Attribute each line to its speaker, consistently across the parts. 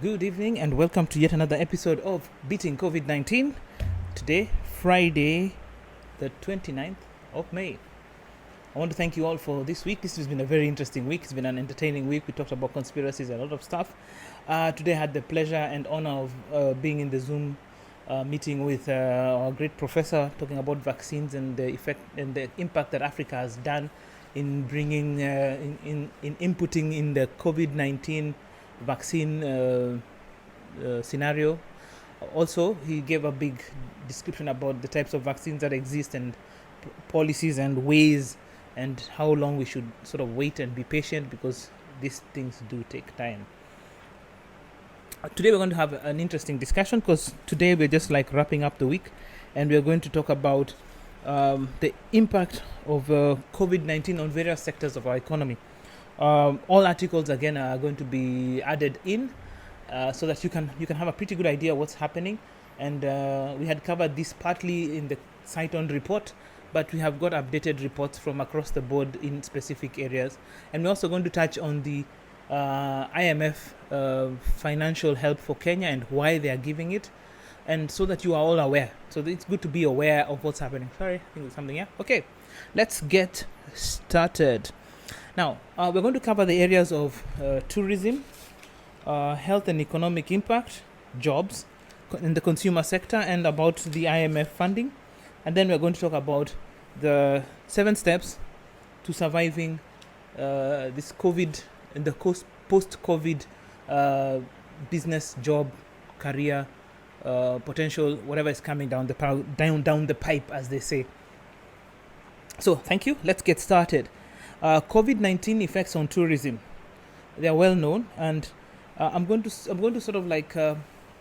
Speaker 1: Good evening and welcome to yet another episode of Beating COVID-19. Today, Friday, the 29th of May. I want to thank you all for this week. This has been a very interesting week. It's been an entertaining week. We talked about conspiracies and a lot of stuff. Today I had the pleasure and honor of being in the Zoom meeting with our great professor talking about vaccines and the effect and the impact that Africa has done in bringing, in inputting in the COVID-19 vaccine scenario. Also, he gave a big description about the types of vaccines that exist and policies and ways and how long we should sort of wait and be patient because these things do take time. Today we're going to have an interesting discussion because today we're just like wrapping up the week and we're going to talk about the impact of COVID-19 on various sectors of our economy. All articles again are going to be added in so that you can have a pretty good idea what's happening. And we had covered this partly in the Site-On report, but we have got updated reports from across the board in specific areas. And we're also going to touch on the IMF financial help for Kenya and why they are giving it, and so that you are all aware. So it's good to be aware of what's happening. Sorry, I think there's something here. Okay, let's get started. Now, we're going to cover the areas of tourism, health and economic impact, jobs in the consumer sector, and about the IMF funding. And then we're going to talk about the 7 steps to surviving this COVID and the post-COVID business, job, career, potential, whatever is coming down the pipe, as they say. So, thank you. Let's get started. COVID-19 effects on tourism. They are well known, and I'm going to sort of like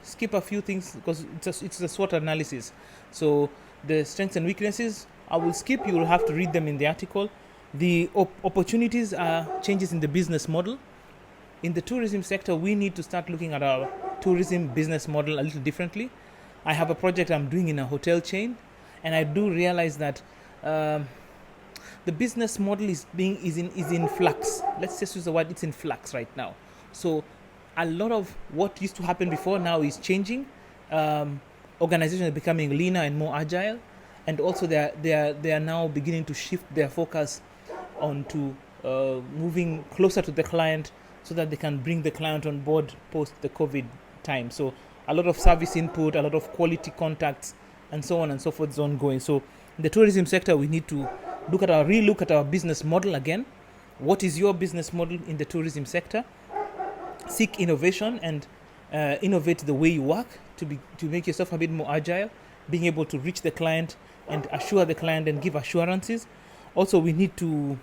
Speaker 1: skip a few things because it's a SWOT analysis. So the strengths and weaknesses I will skip. You will have to read them in the article. The opportunities are changes in the business model. In the tourism sector, we need to start looking at our tourism business model a little differently. I have a project I'm doing in a hotel chain, and I do realize that the business model is in flux. Let's just use the word, it's in flux right now. So a lot of what used to happen before now is changing. Organizations are becoming leaner and more agile, and also they are now beginning to shift their focus onto moving closer to the client so that they can bring the client on board post the COVID time. So a lot of service input, a lot of quality contacts, and so on and so forth is ongoing. So in the tourism sector, we need to relook at our business model again. What is your business model in the tourism sector? Seek innovation and innovate the way you work to make yourself a bit more agile, being able to reach the client and assure the client and give assurances. Also, we need to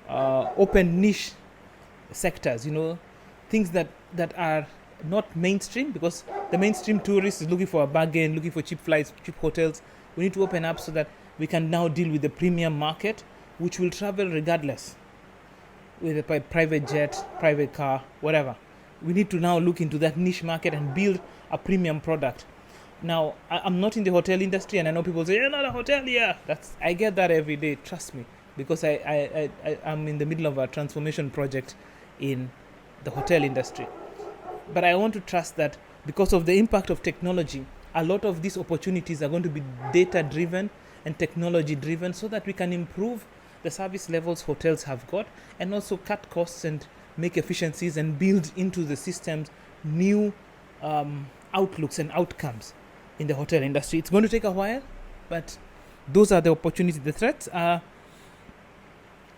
Speaker 1: open niche sectors, things that are not mainstream, because the mainstream tourist is looking for a bargain, looking for cheap flights, cheap hotels. We need to open up so that we can now deal with the premium market, which will travel regardless, with a private jet, private car, whatever. We need to now look into that niche market and build a premium product. Now, I'm not in the hotel industry, and I know people say, "You're not a hotelier." I get that every day. Trust me, because I'm in the middle of a transformation project in the hotel industry. But I want to trust that because of the impact of technology, a lot of these opportunities are going to be data-driven and technology-driven, so that we can improve the service levels hotels have got, and also cut costs and make efficiencies and build into the systems new outlooks and outcomes in the hotel industry. It's going to take a while, but those are the opportunities. The threats are,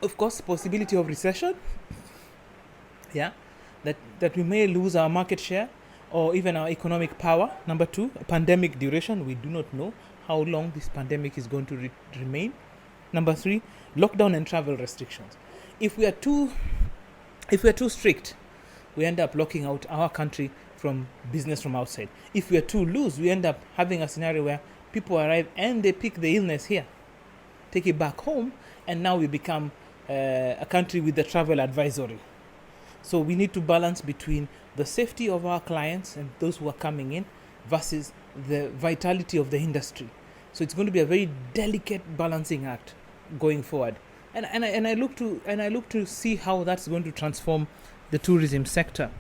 Speaker 1: of course, possibility of recession. That we may lose our market share or even our economic power. Number 2, pandemic duration. We do not know how long this pandemic is going to remain. Number 3, lockdown and travel restrictions. If we are too strict, we end up locking out our country from business from outside. If we are too loose, we end up having a scenario where people arrive and they pick the illness here, take it back home, and now we become a country with the travel advisory. So we need to balance between the safety of our clients and those who are coming in versus the vitality of the industry. So it's going to be a very delicate balancing act going forward. And I look to see how that's going to transform the tourism sector.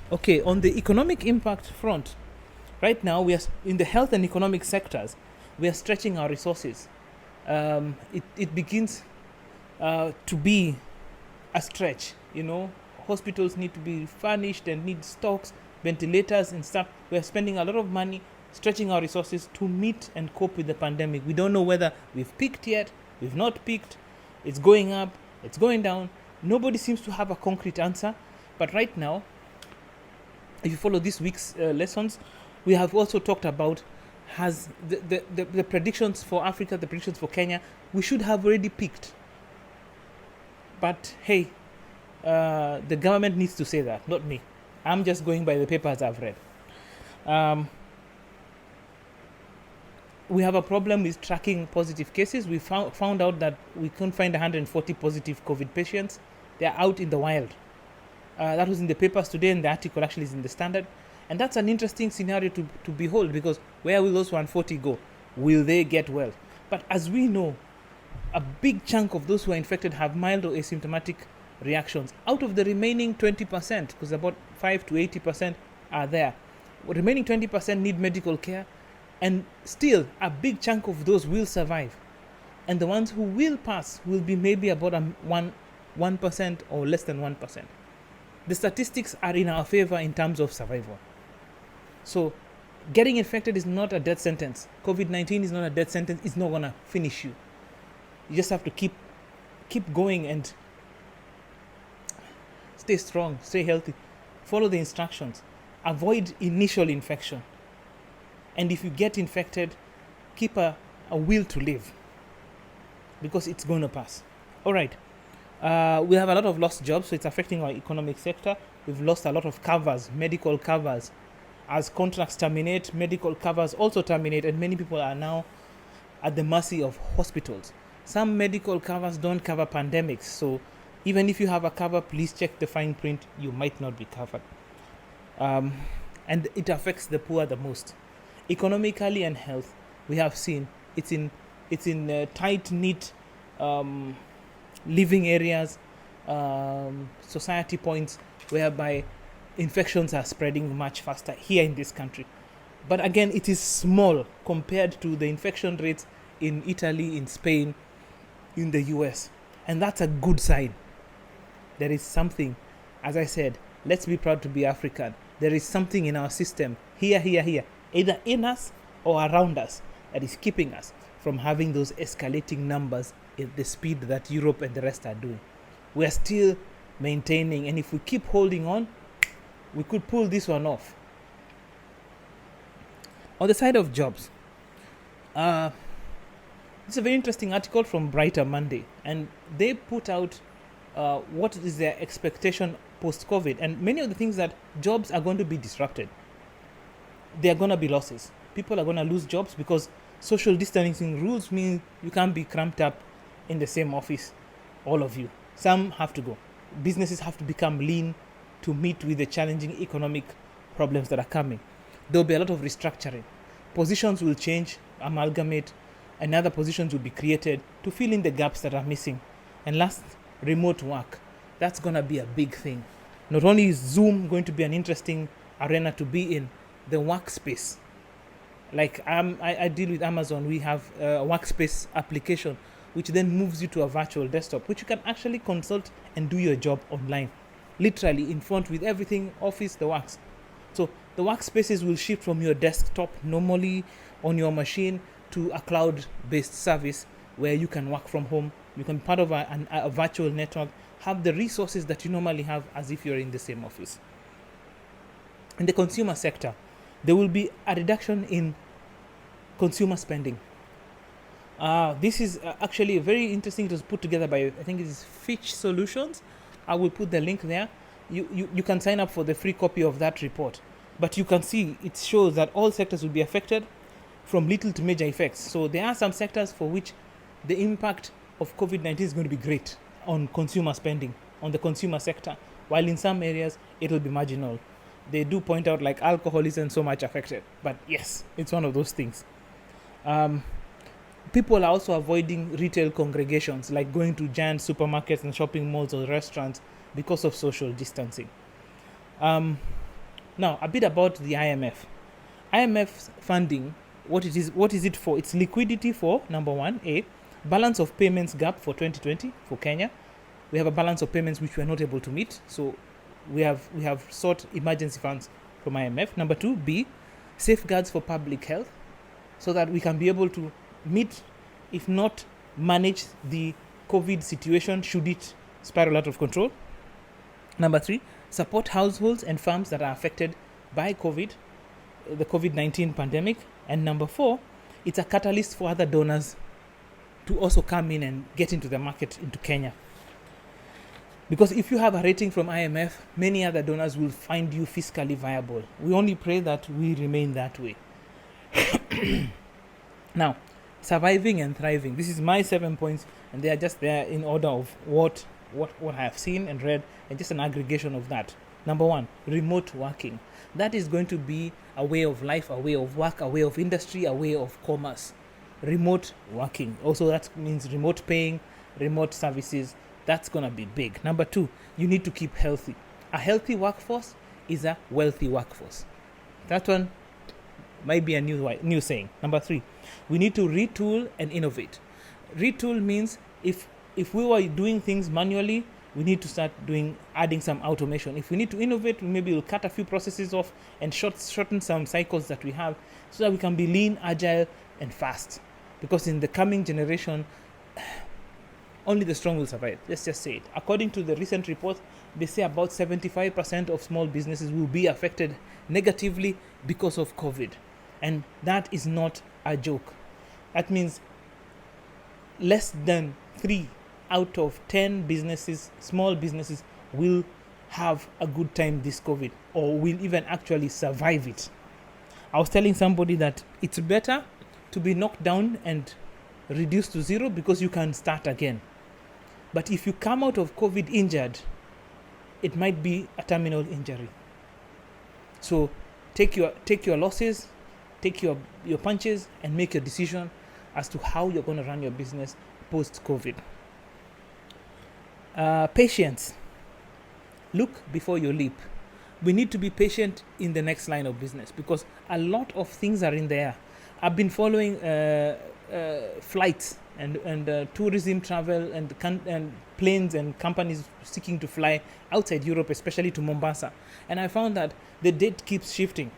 Speaker 1: Okay, on the economic impact front, right now we are in the health and economic sectors. We are stretching our resources. It begins to be a stretch. Hospitals need to be furnished and need stocks, ventilators and stuff. We are spending a lot of money stretching our resources to meet and cope with the pandemic. We don't know whether we've peaked yet, we've not peaked, it's going up, it's going down. Nobody seems to have a concrete answer. But right now, if you follow this week's lessons, we have also talked about has the predictions for Africa, the predictions for Kenya, we should have already peaked. But hey, the government needs to say that, not me. I'm just going by the papers I've read. We have a problem with tracking positive cases. We found out that we couldn't find 140 positive COVID patients. They are out in the wild. That was in the papers today, and the article actually is in the Standard. And that's an interesting scenario to behold, because where will those 140 go? Will they get well? But as we know, a big chunk of those who are infected have mild or asymptomatic reactions. Out of the remaining 20%, because about 5 to 80% are there, remaining 20% need medical care, and still a big chunk of those will survive. And the ones who will pass will be maybe about 1% or less than 1%. The statistics are in our favor in terms of survival. So getting infected is not a death sentence. COVID-19 is not a death sentence. It's not going to finish you. You just have to keep going and stay strong, stay healthy, follow the instructions, avoid initial infection. And if you get infected, keep a will to live, because it's going to pass. All right. We have a lot of lost jobs, so it's affecting our economic sector. We've lost a lot of covers, medical covers. As contracts terminate, medical covers also terminate, and many people are now at the mercy of hospitals. Some medical covers don't cover pandemics, so even if you have a cover, please check the fine print. You might not be covered. And it affects the poor the most. Economically and health, we have seen it's in tight-knit living areas, society points, whereby infections are spreading much faster here in this country. But again, it is small compared to the infection rates in Italy, in Spain, in the US. And that's a good sign. There is something, as I said, let's be proud to be African. There is something in our system, here, either in us or around us, that is keeping us from having those escalating numbers at the speed that Europe and the rest are doing. We are still maintaining, and if we keep holding on, we could pull this one off. On the side of jobs, it's a very interesting article from Brighter Monday, and they put out what is their expectation post-COVID, and many of the things that jobs are going to be disrupted. There are going to be losses. People are going to lose jobs because social distancing rules mean you can't be cramped up in the same office, all of you. Some have to go. Businesses have to become lean to meet with the challenging economic problems that are coming. There will be a lot of restructuring. Positions will change, amalgamate, and other positions will be created to fill in the gaps that are missing. And last, remote work. That's going to be a big thing. Not only is Zoom going to be an interesting arena to be in, the workspace. Like I deal with Amazon, we have a workspace application which then moves you to a virtual desktop, which you can actually consult and do your job online, literally in front with everything, office, the works. So the workspaces will shift from your desktop normally on your machine to a cloud-based service where you can work from home. You can be part of a virtual network, have the resources that you normally have as if you're in the same office. In the consumer sector, there will be a reduction in consumer spending. This is actually very interesting. It was put together by, I think it is Fitch Solutions. I will put the link there. You can sign up for the free copy of that report. But you can see it shows that all sectors will be affected from little to major effects. So there are some sectors for which the impact of COVID-19 is going to be great on consumer spending, on the consumer sector, while in some areas it will be marginal. They do point out like alcohol isn't so much affected, but yes, it's one of those things. People are also avoiding retail congregations, like going to giant supermarkets and shopping malls or restaurants because of social distancing. Now, a bit about the IMF. IMF funding, what is it for? It's liquidity for, number one, A, balance of payments gap for 2020 for Kenya. We have a balance of payments which we are not able to meet. So we have sought emergency funds from IMF. Number two, B, safeguards for public health, so that we can be able to meet, if not manage, the COVID situation should it spiral out of control. Number three, support households and farms that are affected by the COVID-19 pandemic. And number four, it's a catalyst for other donors to also come in and get into the market into Kenya. Because if you have a rating from IMF, many other donors will find you fiscally viable. We only pray that we remain that way. Now, surviving and thriving. This is my 7 points, and they are just there in order of what I have seen and read, and just an aggregation of that. Number one, remote working. That is going to be a way of life, a way of work, a way of industry, a way of commerce. Remote working. Also, that means remote paying, remote services. That's going to be big. Number two, you need to keep healthy. A healthy workforce is a wealthy workforce. That one might be a new saying. Number three, we need to retool and innovate. Retool means if we were doing things manually, we need to start adding some automation. If we need to innovate, maybe we'll cut a few processes off and shorten some cycles that we have, so that we can be lean, agile, and fast. Because in the coming generation, only the strong will survive. Let's just say it. According to the recent report, they say about 75% of small businesses will be affected negatively because of COVID. And that is not a joke. That means less than 3 out of 10 businesses, small businesses, will have a good time this COVID, or will even actually survive it. I was telling somebody that it's better to be knocked down and reduced to zero, because you can start again. But if you come out of COVID injured, it might be a terminal injury. So take your losses, take your punches, and make your decision as to how you're going to run your business post-COVID. Patience. Look before you leap. We need to be patient in the next line of business, because a lot of things are in the air. I've been following flights and tourism travel and planes and companies seeking to fly outside Europe, especially to Mombasa. And I found that the date keeps shifting.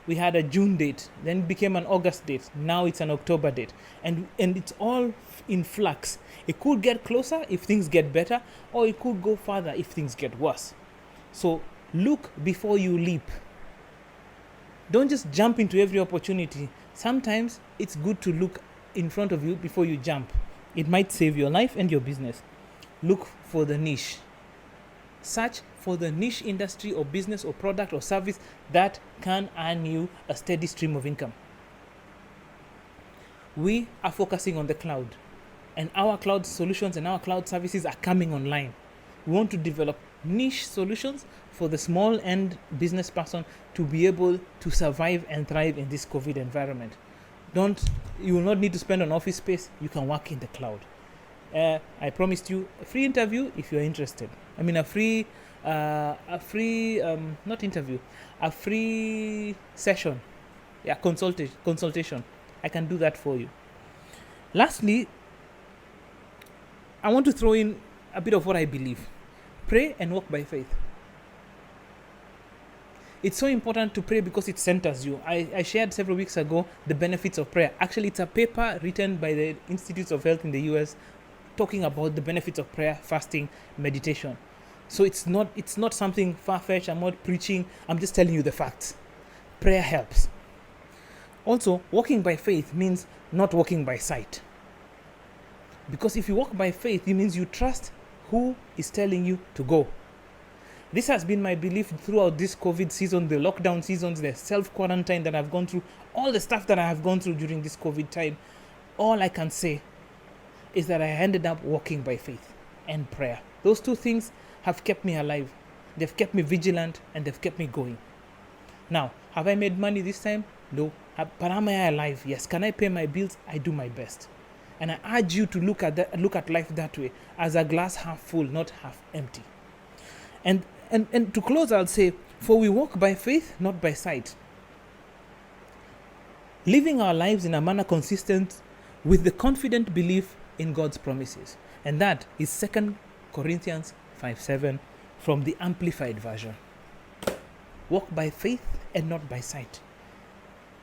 Speaker 1: We had a June date, then it became an August date. Now it's an October date. And it's all in flux. It could get closer if things get better, or it could go further if things get worse. So look before you leap. Don't just jump into every opportunity. Sometimes it's good to look in front of you before you jump. It might save your life and your business. Look for the niche. Search for the niche industry or business or product or service that can earn you a steady stream of income. We are focusing on the cloud, and our cloud solutions and our cloud services are coming online. We want to develop niche solutions for the small end business person to be able to survive and thrive in this COVID environment. You will not need to spend on office space. You can work in the cloud. I promised you a free interview if you're interested. I mean, a free session. Yeah, consultation. I can do that for you. Lastly, I want to throw in a bit of what I believe. Pray and walk by faith. It's so important to pray because it centers you. I shared several weeks ago the benefits of prayer. Actually, it's a paper written by the Institutes of Health in the US talking about the benefits of prayer, fasting, meditation. So it's not something far-fetched. I'm not preaching. I'm just telling you the facts. Prayer helps. Also, walking by faith means not walking by sight. Because if you walk by faith, it means you trust who is telling you to go. This has been my belief throughout this COVID season, the lockdown seasons, the self-quarantine that I've gone through, all the stuff that I have gone through during this COVID time. All I can say is that I ended up walking by faith and prayer. Those two things have kept me alive. They've kept me vigilant, and they've kept me going. Now, have I made money this time? No. But am I alive? Yes. Can I pay my bills? I do my best. And I urge you to look at life that way, as a glass half full, not half empty. And to close, I'll say, For we walk by faith, not by sight, living our lives in a manner consistent with the confident belief in God's promises. And that is 2 Corinthians 5:7 from the Amplified Version. Walk by faith and not by sight.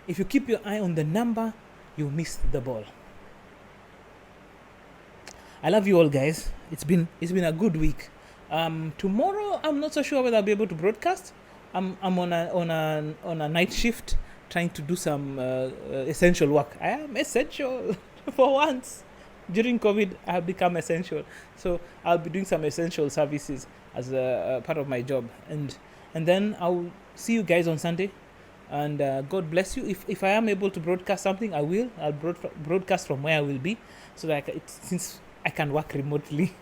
Speaker 1: If you keep your eye on the number, you miss the ball. I love you all, guys. It's been a good week. Tomorrow, I'm not so sure whether I'll be able to broadcast. I'm on a night shift, trying to do some essential work. I am essential for once. During COVID, I have become essential. So I'll be doing some essential services as a part of my job, and then I'll see you guys on Sunday. And God bless you. If I am able to broadcast something, I will. I'll broadcast from where I will be, so that since I can work remotely.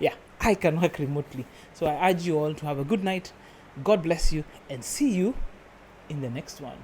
Speaker 1: Yeah, I can work remotely. So I urge you all to have a good night. God bless you, and see you in the next one.